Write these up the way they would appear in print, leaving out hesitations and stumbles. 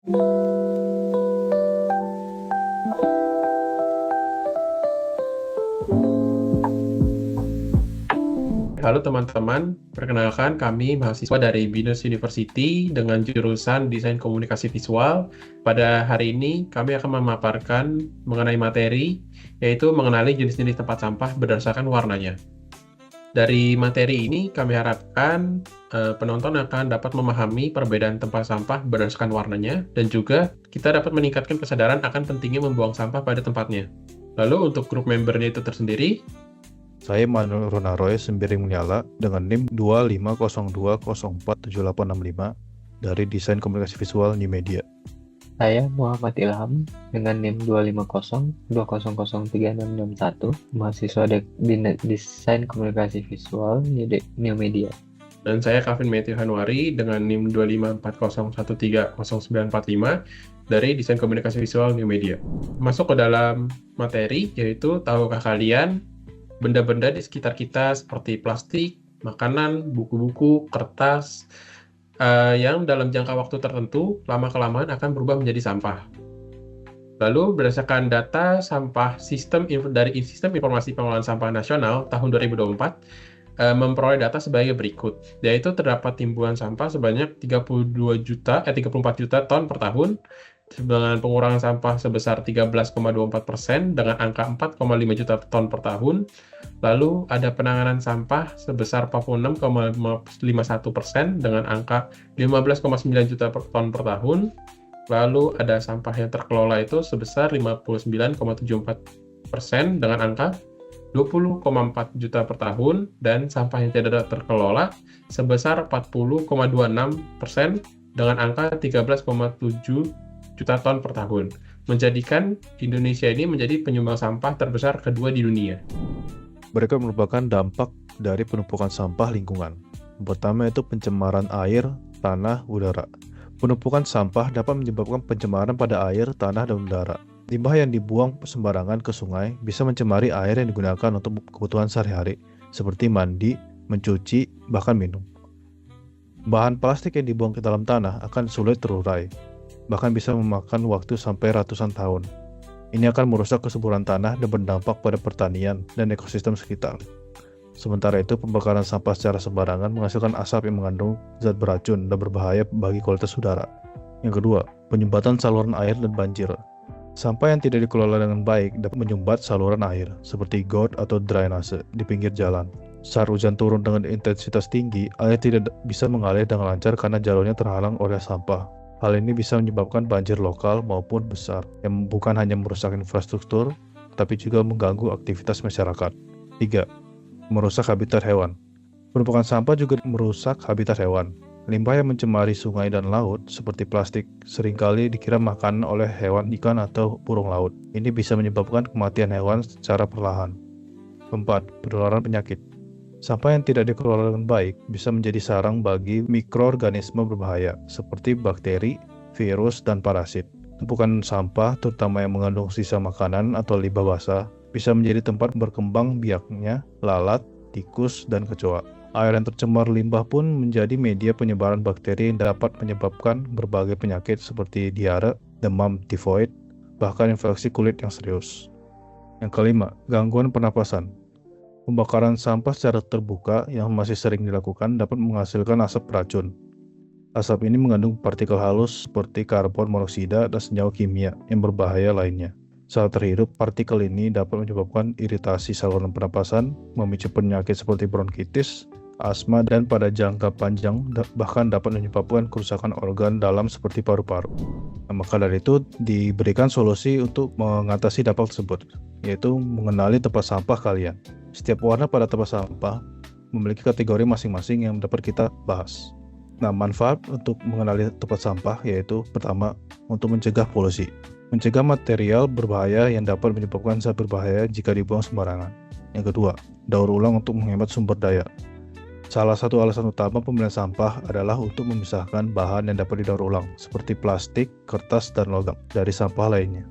Halo teman-teman, perkenalkan kami mahasiswa dari Binus University dengan jurusan Desain Komunikasi Visual. Pada hari ini kami akan memaparkan mengenai materi, yaitu mengenali jenis-jenis tempat sampah berdasarkan warnanya. Dari materi ini kami harapkan penonton akan dapat memahami perbedaan tempat sampah berdasarkan warnanya, dan juga kita dapat meningkatkan kesadaran akan pentingnya membuang sampah pada tempatnya. Lalu untuk grup membernya itu tersendiri, Saya Manuel Ronaroy Sembiring Menyala dengan NIM 2502047865 dari Desain Komunikasi Visual New Media. Saya Muhammad Ilham dengan NIM 25020036661, mahasiswa Desain Komunikasi Visual New Media. dan saya Kavin Matthew Hanwari dengan NIM 25401300945 dari Desain Komunikasi Visual New Media. Masuk ke dalam materi, yaitu tahukah kalian benda-benda di sekitar kita seperti plastik, makanan, buku-buku, kertas, yang dalam jangka waktu tertentu lama-kelamaan akan berubah menjadi sampah. Lalu berdasarkan data sampah dari Sistem Informasi Pengelolaan Sampah Nasional tahun 2024 memperoleh data sebagai berikut, yaitu terdapat timbunan sampah sebanyak 34 juta ton per tahun dengan pengurangan sampah sebesar 13,24% dengan angka 4,5 juta ton per tahun. Lalu ada penanganan sampah sebesar 46,51% dengan angka 15,9 juta ton per tahun. Lalu ada sampah yang terkelola itu sebesar 59,74% dengan angka 20,4 juta per tahun, dan sampah yang tidak terkelola sebesar 40,26% dengan angka 13,7 juta ton per tahun, menjadikan Indonesia ini menjadi penyumbang sampah terbesar kedua di dunia. Mereka merupakan dampak dari penumpukan sampah lingkungan. Pertama itu pencemaran air, tanah, udara. Penumpukan sampah dapat menyebabkan pencemaran pada air, tanah, dan udara. Limbah yang dibuang sembarangan ke sungai bisa mencemari air yang digunakan untuk kebutuhan sehari-hari, seperti mandi, mencuci, bahkan minum. Bahan plastik yang dibuang ke dalam tanah akan sulit terurai, bahkan bisa memakan waktu sampai ratusan tahun. Ini akan merusak kesuburan tanah dan berdampak pada pertanian dan ekosistem sekitar. Sementara itu, pembakaran sampah secara sembarangan menghasilkan asap yang mengandung zat beracun dan berbahaya bagi kualitas udara. Yang kedua, penyumbatan saluran air dan banjir. Sampah yang tidak dikelola dengan baik dapat menyumbat saluran air, seperti got atau drainase di pinggir jalan. Saat hujan turun dengan intensitas tinggi, air tidak bisa mengalir dengan lancar karena jalurnya terhalang oleh sampah. Hal ini bisa menyebabkan banjir lokal maupun besar, yang bukan hanya merusak infrastruktur, tapi juga mengganggu aktivitas masyarakat. 3. Merusak habitat hewan. Penumpukan sampah juga merusak habitat hewan. Limbah yang mencemari sungai dan laut, seperti plastik, seringkali dikira makanan oleh hewan, ikan, atau burung laut. Ini bisa menyebabkan kematian hewan secara perlahan. 4. Penularan penyakit. Sampah yang tidak dikelola dengan baik bisa menjadi sarang bagi mikroorganisme berbahaya seperti bakteri, virus, dan parasit. Tumpukan sampah, terutama yang mengandung sisa makanan atau limbah basah, bisa menjadi tempat berkembang biaknya lalat, tikus, dan kecoa. Air yang tercemar limbah pun menjadi media penyebaran bakteri yang dapat menyebabkan berbagai penyakit seperti diare, demam tifoid, bahkan infeksi kulit yang serius. Yang kelima, gangguan pernapasan. Pembakaran sampah secara terbuka yang masih sering dilakukan dapat menghasilkan asap beracun. Asap ini mengandung partikel halus seperti karbon monoksida dan senyawa kimia yang berbahaya lainnya. Saat terhirup, partikel ini dapat menyebabkan iritasi saluran pernapasan, memicu penyakit seperti bronkitis, asma, dan pada jangka panjang bahkan dapat menyebabkan kerusakan organ dalam seperti paru-paru. Maka dari itu diberikan solusi untuk mengatasi dampak tersebut, yaitu mengenali tempat sampah kalian. Setiap warna pada tempat sampah memiliki kategori masing-masing yang dapat kita bahas. Nah, manfaat untuk mengenali tempat sampah yaitu pertama, untuk mencegah polusi. Mencegah material berbahaya yang dapat menyebabkan zat berbahaya jika dibuang sembarangan. Yang kedua, daur ulang untuk menghemat sumber daya. Salah satu alasan utama pemilihan sampah adalah untuk memisahkan bahan yang dapat didaur ulang, seperti plastik, kertas, dan logam, dari sampah lainnya.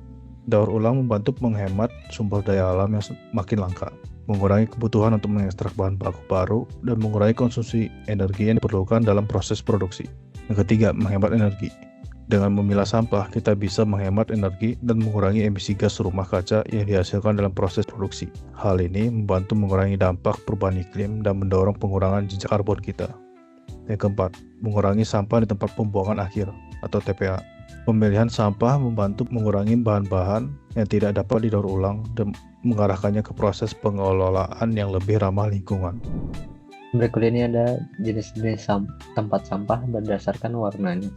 Daur ulang membantu menghemat sumber daya alam yang makin langka, mengurangi kebutuhan untuk mengekstrak bahan baku baru, dan mengurangi konsumsi energi yang diperlukan dalam proses produksi. Yang ketiga, menghemat energi. Dengan memilah sampah, kita bisa menghemat energi dan mengurangi emisi gas rumah kaca yang dihasilkan dalam proses produksi. Hal ini membantu mengurangi dampak perubahan iklim dan mendorong pengurangan jejak karbon kita. Yang keempat, mengurangi sampah di tempat pembuangan akhir atau TPA. Pemilihan sampah membantu mengurangi bahan-bahan yang tidak dapat didaur ulang dan mengarahkannya ke proses pengelolaan yang lebih ramah lingkungan. Berikut ini ada jenis-jenis tempat sampah berdasarkan warnanya.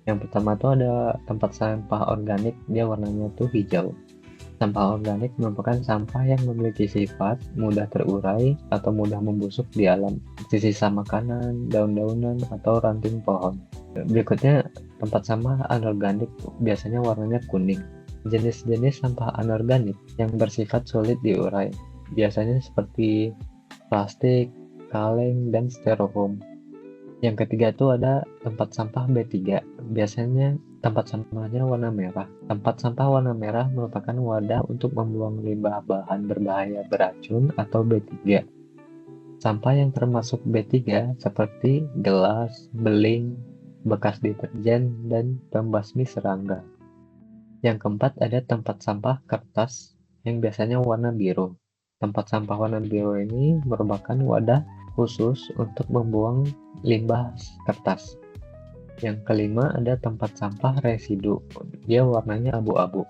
Yang pertama tuh ada tempat sampah organik, dia warnanya tuh hijau. Sampah organik merupakan sampah yang memiliki sifat mudah terurai atau mudah membusuk di alam, seperti sisa makanan, daun-daunan, atau ranting pohon. Berikutnya tempat sampah anorganik, biasanya warnanya kuning. Jenis-jenis sampah anorganik yang bersifat sulit diurai, biasanya seperti plastik, kaleng, dan styrofoam. Yang ketiga itu ada tempat sampah B3, biasanya tempat sampahnya warna merah. Tempat sampah warna merah merupakan wadah untuk membuang limbah bahan berbahaya beracun atau B3. Sampah yang termasuk B3 seperti gelas, beling, bekas deterjen, dan pembasmi serangga. Yang keempat ada tempat sampah kertas yang biasanya warna biru. Tempat sampah warna biru ini merupakan wadah khusus untuk membuang limbah kertas. Yang kelima ada tempat sampah residu, dia warnanya abu-abu.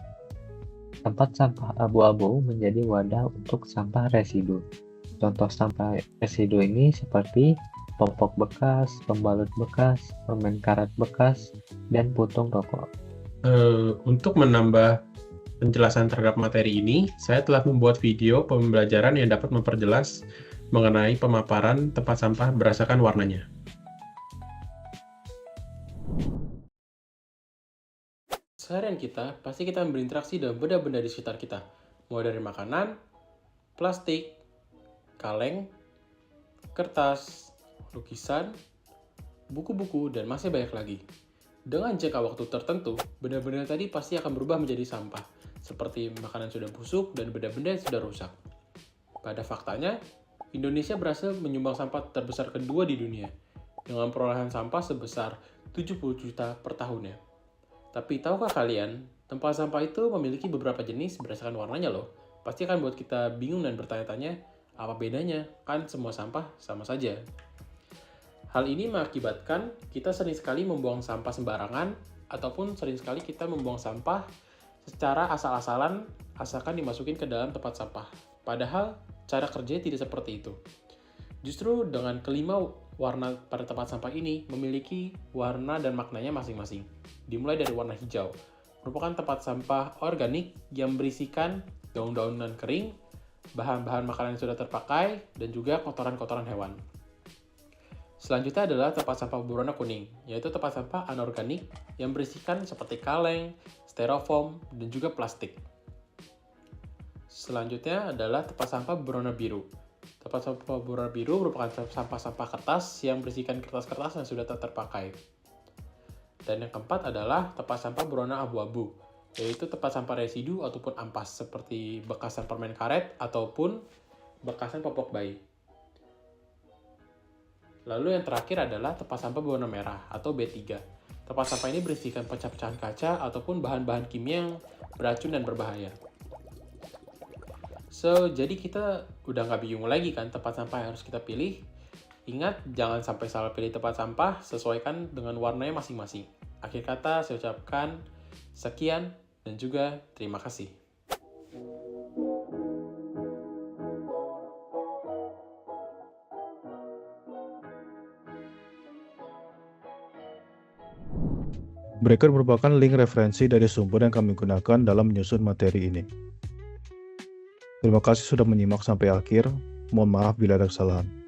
Tempat sampah abu-abu menjadi wadah untuk sampah residu. Contoh sampah residu ini seperti popok bekas, pembalut bekas, permen karet bekas, dan puntung rokok. Untuk menambah penjelasan terhadap materi ini, saya telah membuat video pembelajaran yang dapat memperjelas mengenai pemaparan tempat sampah berdasarkan warnanya. Seharian kita, pasti kita berinteraksi dengan benda-benda di sekitar kita, mulai dari makanan, plastik, kaleng, kertas, lukisan, buku-buku, dan masih banyak lagi. Dengan jangka waktu tertentu, benda-benda tadi pasti akan berubah menjadi sampah, seperti makanan sudah busuk dan benda-benda yang sudah rusak. Pada faktanya, Indonesia berhasil menyumbang sampah terbesar kedua di dunia, dengan perolehan sampah sebesar 70 juta per tahunnya. Tapi tahukah kalian, tempat sampah itu memiliki beberapa jenis berdasarkan warnanya loh. Pasti akan buat kita bingung dan bertanya-tanya, apa bedanya? Kan semua sampah sama saja. Hal ini mengakibatkan kita sering sekali membuang sampah sembarangan, ataupun sering sekali kita membuang sampah secara asal-asalan, asalkan dimasukin ke dalam tempat sampah. Padahal, cara kerjanya tidak seperti itu. Justru dengan kelima warna pada tempat sampah ini memiliki warna dan maknanya masing-masing. Dimulai dari warna hijau, merupakan tempat sampah organik yang berisikan daun-daunan kering, bahan-bahan makanan yang sudah terpakai, dan juga kotoran-kotoran hewan. Selanjutnya adalah tempat sampah berwarna kuning, yaitu tempat sampah anorganik yang berisikan seperti kaleng, styrofoam, dan juga plastik. Selanjutnya adalah tempat sampah berwarna biru. Tempat sampah berwarna biru merupakan sampah-sampah kertas yang berisikan kertas-kertas yang sudah tak terpakai. Dan yang keempat adalah tempat sampah berwarna abu-abu, yaitu tempat sampah residu ataupun ampas seperti bekasan permen karet ataupun bekasan popok bayi. Lalu yang terakhir adalah tempat sampah berwarna merah atau B3. Tempat sampah ini berisikan pecah-pecahan kaca ataupun bahan-bahan kimia yang beracun dan berbahaya. Jadi kita udah nggak bingung lagi kan tempat sampah yang harus kita pilih. Ingat, jangan sampai salah pilih tempat sampah, sesuaikan dengan warnanya masing-masing. Akhir kata, saya ucapkan sekian dan juga terima kasih. Berikut merupakan link referensi dari sumber yang kami gunakan dalam menyusun materi ini. Terima kasih sudah menyimak sampai akhir. Mohon maaf bila ada kesalahan.